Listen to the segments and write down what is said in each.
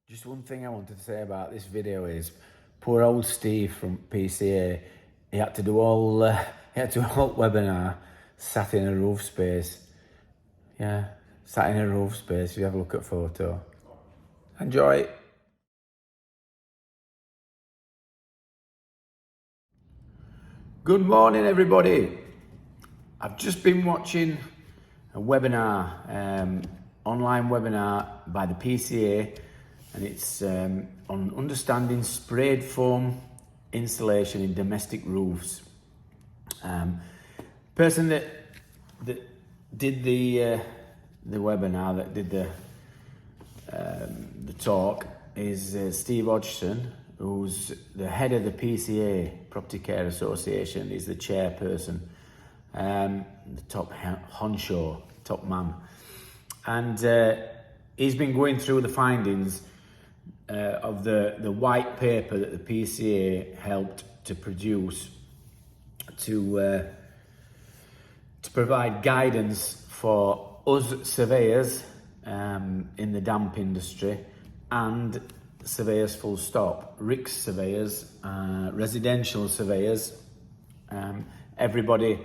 Just one thing I wanted to say about this video is poor old Steve from PCA. He had to do he had to do a whole webinar sat in a roof space. Yeah, sat in a roof space. If you have a look at photo. Enjoy. Good morning, everybody. I've just been watching a webinar, online webinar by the PCA, and it's on understanding sprayed foam installation in domestic roofs. Person that did the webinar, that did the talk, is Steve Hodgson, who's the head of the PCA, Property Care Association. He's the chairperson, the top honcho, top man. And he's been going through the findings of the white paper that the PCA helped to produce to provide guidance for us surveyors in the damp industry and surveyors full stop, RICS surveyors, residential surveyors, everybody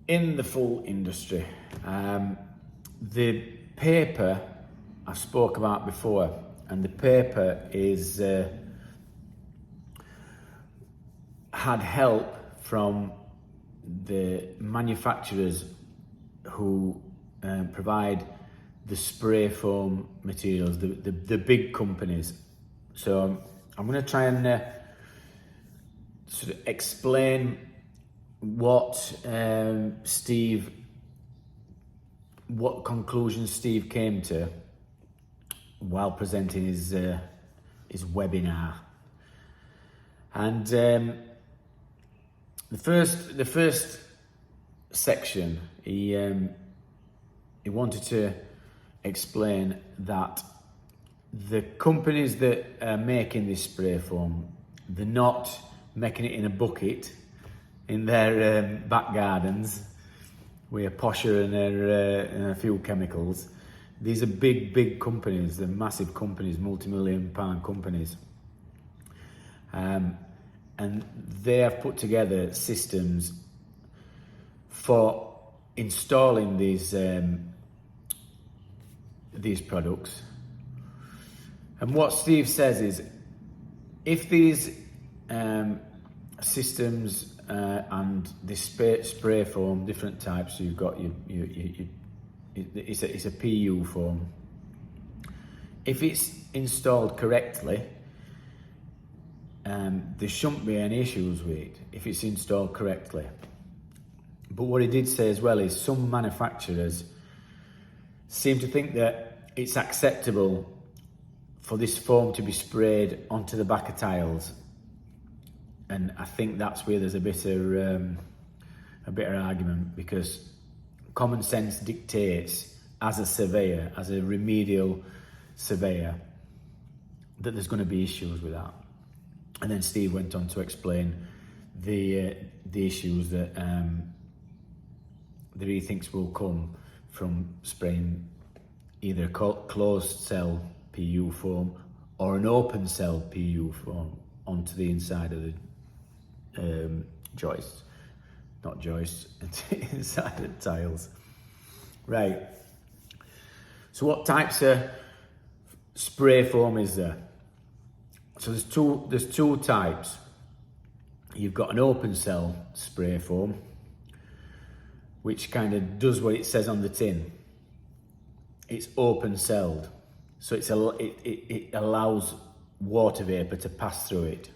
in the full industry. The paper I spoke about before, and the paper is had help from the manufacturers who provide the spray foam materials, the big companies. So I'm going to try and sort of explain what conclusions Steve came to while presenting his webinar. And the first section, he wanted to explain that the companies that are making this spray foam, they're not making it in a bucket in their back gardens with a posher and a few chemicals. These are big companies, they're massive companies, multi-million-pound companies. And they have put together systems for installing these products. And what Steve says is, if these systems and this spray foam, different types, so you've got it's a PU foam. If it's installed correctly, there shouldn't be any issues with it if it's installed correctly. But what he did say as well is some manufacturers seem to think that it's acceptable for this foam to be sprayed onto the back of tiles. And I think that's where there's a bit of argument, because common sense dictates, as a surveyor, as a remedial surveyor, that there's going to be issues with that. And then Steve went on to explain the issues that he thinks will come from spraying either a closed cell PU foam or an open cell PU foam onto the inside of the joists, not joists, inside the tiles. Right. So what types of spray foam is there? So there's two types. You've got an open cell spray foam, which kind of does what it says on the tin. It's open celled, so it allows water vapor to pass through it.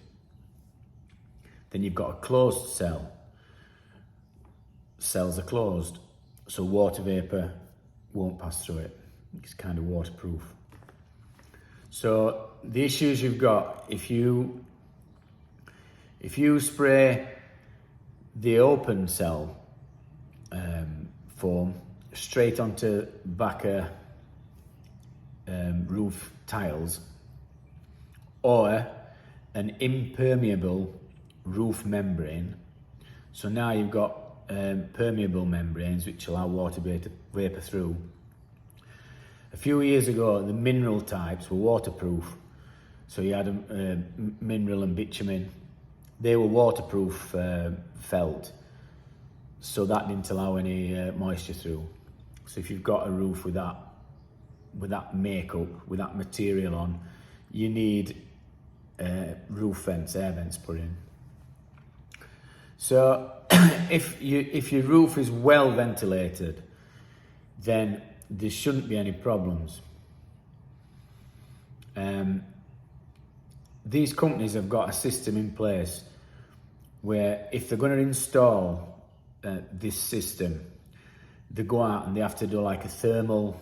Then you've got a closed cell. Cells are closed, so water vapor won't pass through it. It's kind of waterproof. So the issues you've got, if you spray the open cell foam straight onto back of roof tiles, or an impermeable roof membrane, so now you've got permeable membranes which allow water vapor through, A few years ago, the mineral types were waterproof. So you had mineral and bitumen. They were waterproof felt, so that didn't allow any moisture through. So if you've got a roof with that makeup, with that material on, you need roof vents, air vents put in. So if your roof is well ventilated, then there shouldn't be any problems. These companies have got a system in place where if they're going to install this system, they go out and they have to do like a thermal,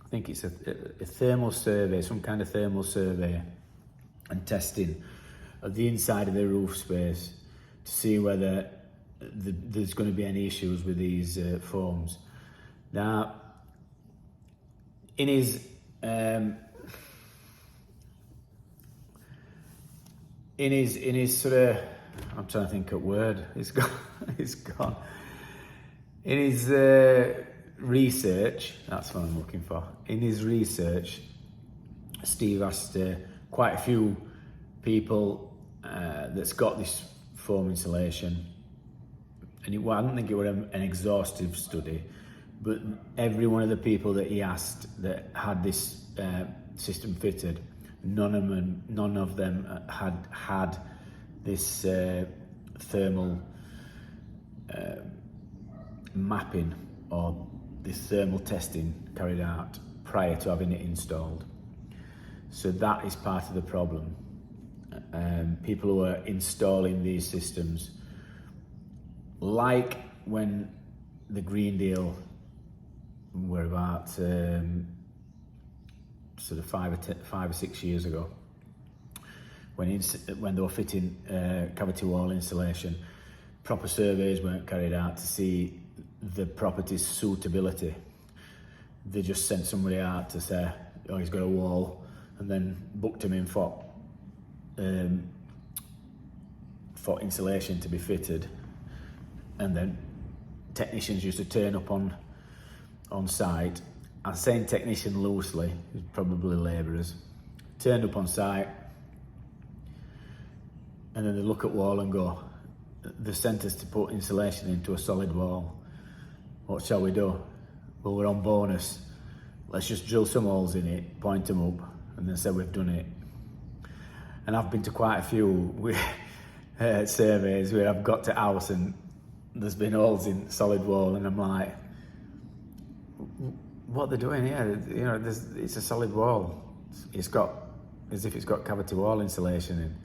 I think it's a thermal survey, some kind of thermal survey and testing of the inside of the roof space to see whether there's going to be any issues with these foams. Now, in his sort of, I'm trying to think of word. It's gone. In his research, that's what I'm looking for. In his research, Steve asked quite a few people that's got this foam insulation, and I don't think it was an exhaustive study, but every one of the people that he asked that had this system fitted, none of them had this thermal mapping or this thermal testing carried out prior to having it installed. So that is part of the problem. People who are installing these systems, like when the Green Deal were about sort of 5 or 6 years ago, when they were fitting cavity wall insulation, proper surveys weren't carried out to see the property's suitability. They just sent somebody out to say, oh, he's got a wall, and then booked him in for insulation to be fitted, and then technicians used to turn up on site. I'm saying technician loosely, probably labourers, turned up on site, and then they look at wall and go, they sent us to put insulation into a solid wall. What shall we do? Well, we're on bonus. Let's just drill some holes in it, point them up, and then say we've done it. And I've been to quite a few surveys where I've got to house and there's been holes in solid wall, and I'm like, what they're doing here? You know, it's a solid wall. It's got, as if it's got cavity wall insulation in.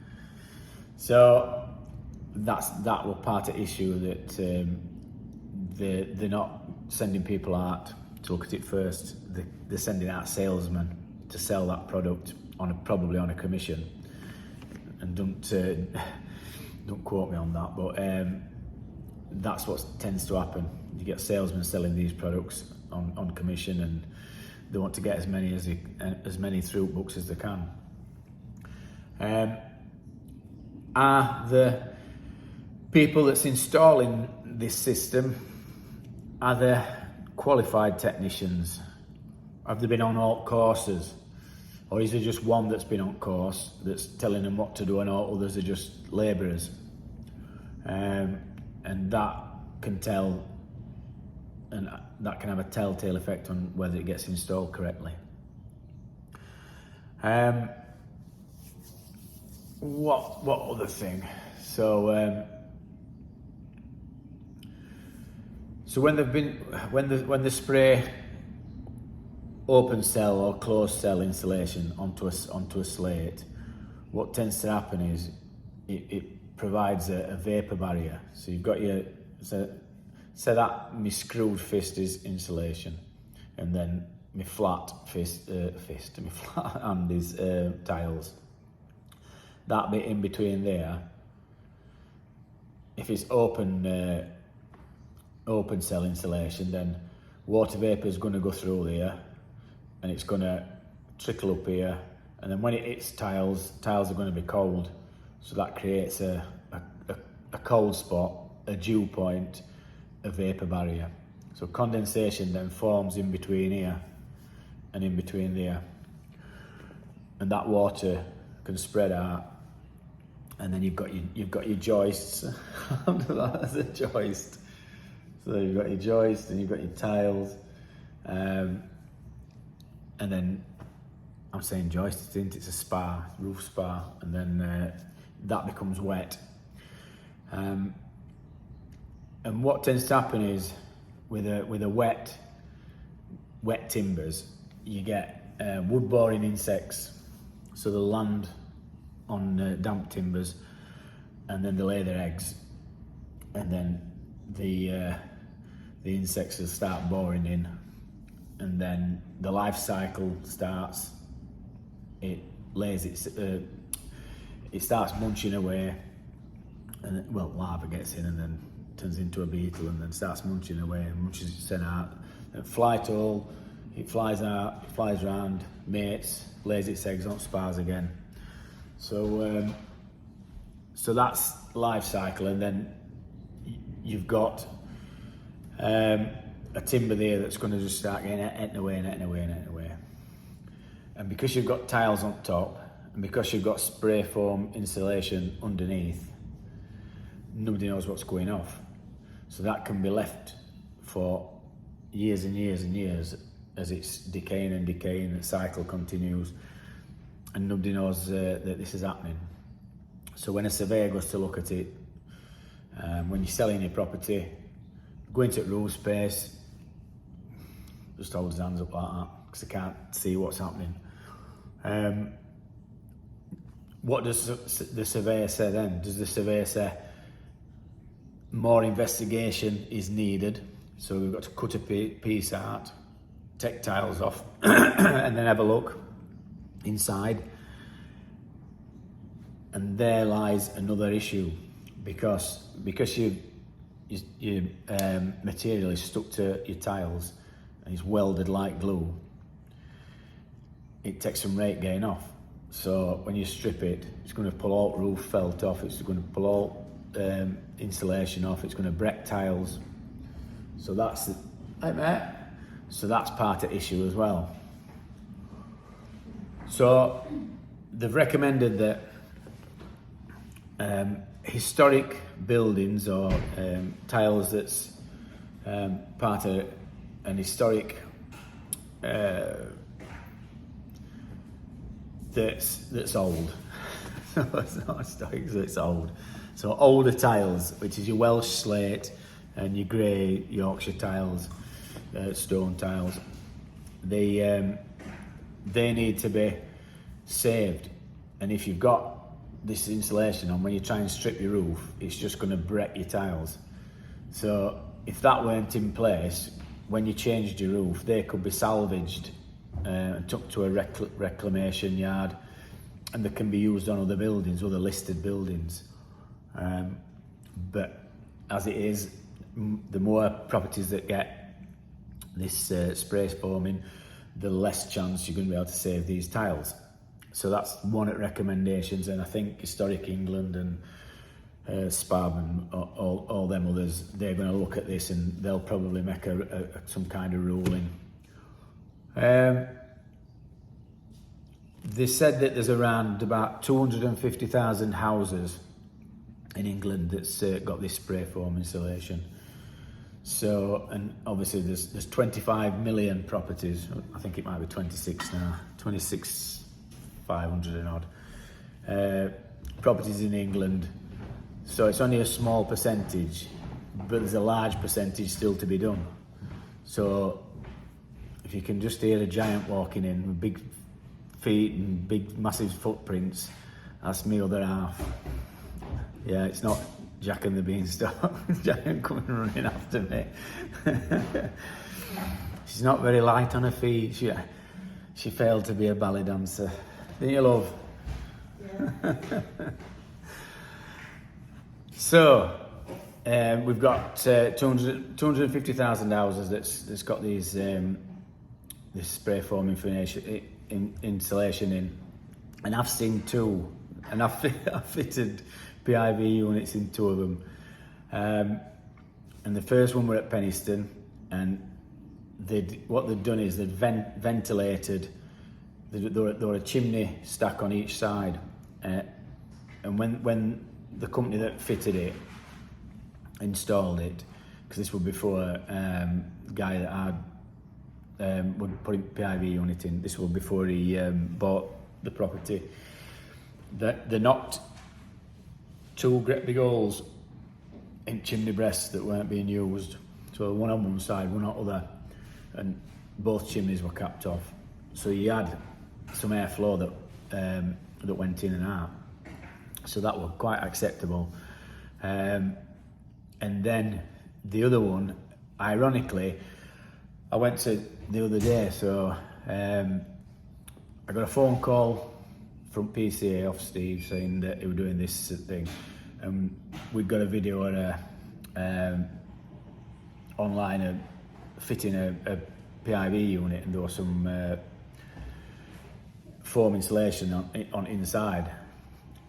So that was part of the issue, that they're not sending people out to look at it first. They're sending out salesmen to sell that product probably on a commission. And don't quote me on that, but that's what tends to happen. You get salesmen selling these products on commission, and they want to get as many through books as they can. Are the people that's installing this system, are they qualified technicians? Have they been on all courses? Or is there just one that's been on course that's telling them what to do, and all others are just labourers? And that can tell, and that can have a telltale effect on whether it gets installed correctly. What other thing? So when they spray open cell or closed cell insulation onto a slate, what tends to happen is it provides a vapor barrier. So you've got say that my screwed fist is insulation, and then my flat my flat hand is tiles. That bit in between there, if it's open cell insulation, then water vapor is going to go through there, and it's going to trickle up here, and then when it hits tiles are going to be cold, so that creates a cold spot, a dew point, a vapor barrier. So condensation then forms in between here, and in between there, and that water can spread out. And then you've got your joists. That's a joist. So you've got your joist and you've got your tiles, and then I'm saying joist, it's a spar, roof spar, and then that becomes wet. And what tends to happen is with a wet timbers, you get wood boring insects, so they'll land on damp timbers, and then they lay their eggs, and then the insects will start boring in, and then the life cycle starts. It starts munching away, and larva gets in and then turns into a beetle, and then starts munching away and munches its out. And fly toll, it flies out, it flies around, mates, lays its eggs on spars again. So that's life cycle, and then you've got a timber there that's going to just start getting eaten away. And because you've got tiles on top, and because you've got spray foam insulation underneath, nobody knows what's going off. So that can be left for years and years and years as it's decaying, the cycle continues, and nobody knows that this is happening. So when a surveyor goes to look at it, when you're selling your property, go into roof space, just hold his hands up like that, because they can't see what's happening. What does the surveyor say then? Does the surveyor say more investigation is needed, so we've got to cut a piece out, take tiles off, and then have a look inside? And there lies another issue, because your material is stuck to your tiles and it's welded like glue. It takes some rate gain off. So when you strip it, it's going to pull all roof felt off, it's going to pull all insulation off, it's going to break tiles. So that's part of the issue as well. So they've recommended that historic buildings or tiles that's part of an historic that's old. So it's not historic, so it's old. So older tiles, which is your Welsh slate and your grey Yorkshire tiles, stone tiles, they need to be saved. And if you've got this insulation on, when you try and strip your roof, it's just going to break your tiles. So if that weren't in place, when you changed your roof, they could be salvaged and took to a reclamation yard, and they can be used on other buildings, other listed buildings. But as it is, the more properties that get this spray foaming, the less chance you're going to be able to save these tiles. So that's one of the recommendations, and I think Historic England and SPAB and all them others, they're going to look at this and they'll probably make some kind of ruling. They said that there's around about 250,000 houses in England that's got this spray foam insulation. So, and obviously there's 25 million properties. I think it might be 26 now, 26,500 and odd properties in England. So it's only a small percentage, but there's a large percentage still to be done. So if you can just hear a giant walking in with big feet and big massive footprints, that's me other half. Yeah, it's not Jack and the Beanstalk giant coming running after me. She's not very light on her feet. She failed to be a ballet dancer. Didn't you, love? Yeah. So we've got 250,000 houses that's got these this spray foam insulation in, and I've seen two, and I've fitted PIV units in two of them, and the first one were at Penistone, and what they'd done is they'd ventilated. There were a chimney stack on each side, and when the company that fitted it installed it, because this was before the guy that had would put PIV unit in. This was before he bought the property. They knocked two great big holes in chimney breasts that weren't being used. So one on one side, one on the other, and both chimneys were capped off. So you had some airflow that went in and out. So that was quite acceptable. And then the other one, ironically, I went to the other day, so I got a phone call from PCA off Steve saying that he was doing this thing, and we'd got a video on online fitting a PIV unit, and there was some foam insulation on inside.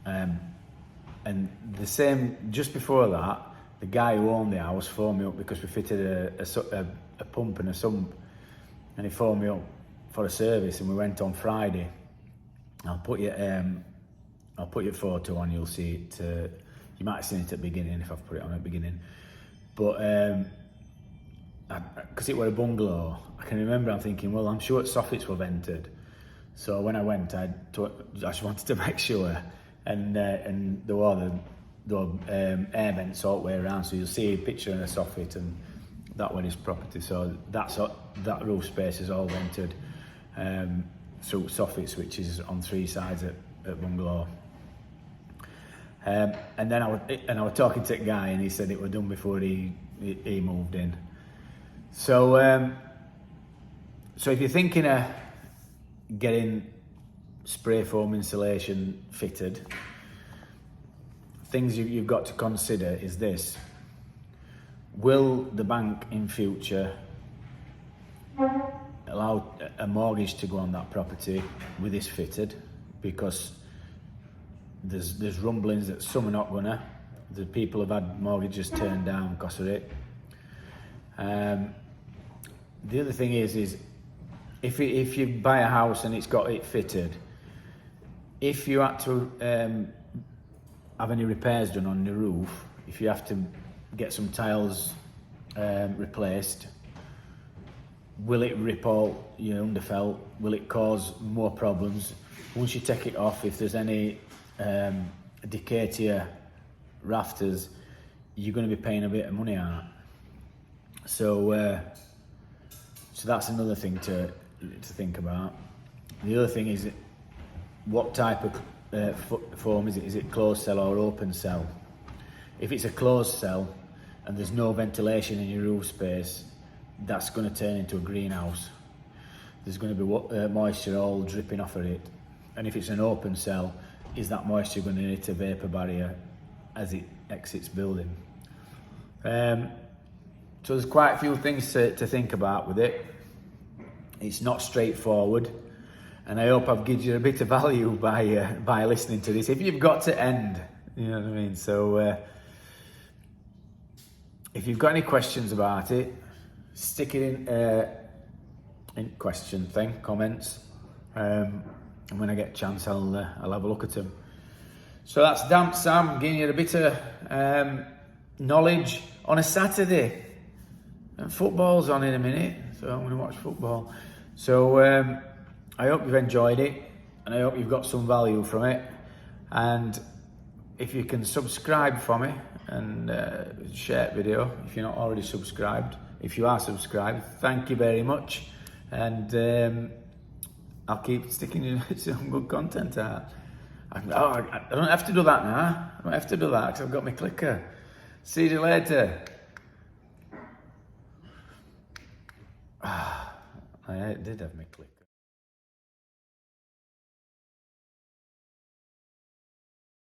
And the same, just before that, the guy who owned the house phoned me up because we fitted a pump and a sump, and he phoned me up for a service, and we went on Friday. I'll put your photo on, you'll see it. You might have seen it at the beginning if I've put it on at the beginning. But because it was a bungalow, I can remember I'm thinking, well, I'm sure soffits were vented. So when I went, I just wanted to make sure, and there were air vents all the way around. So you'll see a picture of a soffit, and that was his property. So that roof space is all vented through soffit switches on three sides at bungalow. And then I was talking to a guy, and he said it was done before he moved in. So so if you're thinking of getting spray foam insulation fitted, things you've got to consider is this: will the bank in future allow a mortgage to go on that property with this fitted? Because there's rumblings that some are not gonna. The people have had mortgages turned down because of it. The other thing is if you buy a house and it's got it fitted, if you had to have any repairs done on the roof, if you have to get some tiles replaced, will it rip all your underfelt? Will it cause more problems? Once you take it off, if there's any decay to your rafters, you're going to be paying a bit of money on it. So that's another thing to think about. The other thing is, what type of foam is it? Is it closed cell or open cell? If it's a closed cell and there's no ventilation in your roof space, that's going to turn into a greenhouse. There's going to be moisture all dripping off of it. And if it's an open cell, is that moisture going to hit a vapour barrier as it exits building? So there's quite a few things to think about with it. It's not straightforward, and I hope I've given you a bit of value by listening to this. If you've got to end, you know what I mean. So if you've got any questions about it, stick it in question thing, comments, and when I get a chance, I'll have a look at them. So that's Damp Sam giving you a bit of knowledge on a Saturday. And football's on in a minute, so I'm going to watch football. So I hope you've enjoyed it, and I hope you've got some value from it. And if you can subscribe for me and share the video if you're not already subscribed. If you are subscribed, thank you very much. And I'll keep sticking you some good content out. I don't have to do that now. I don't have to do that because I've got my clicker. See you later. I did have my clicker.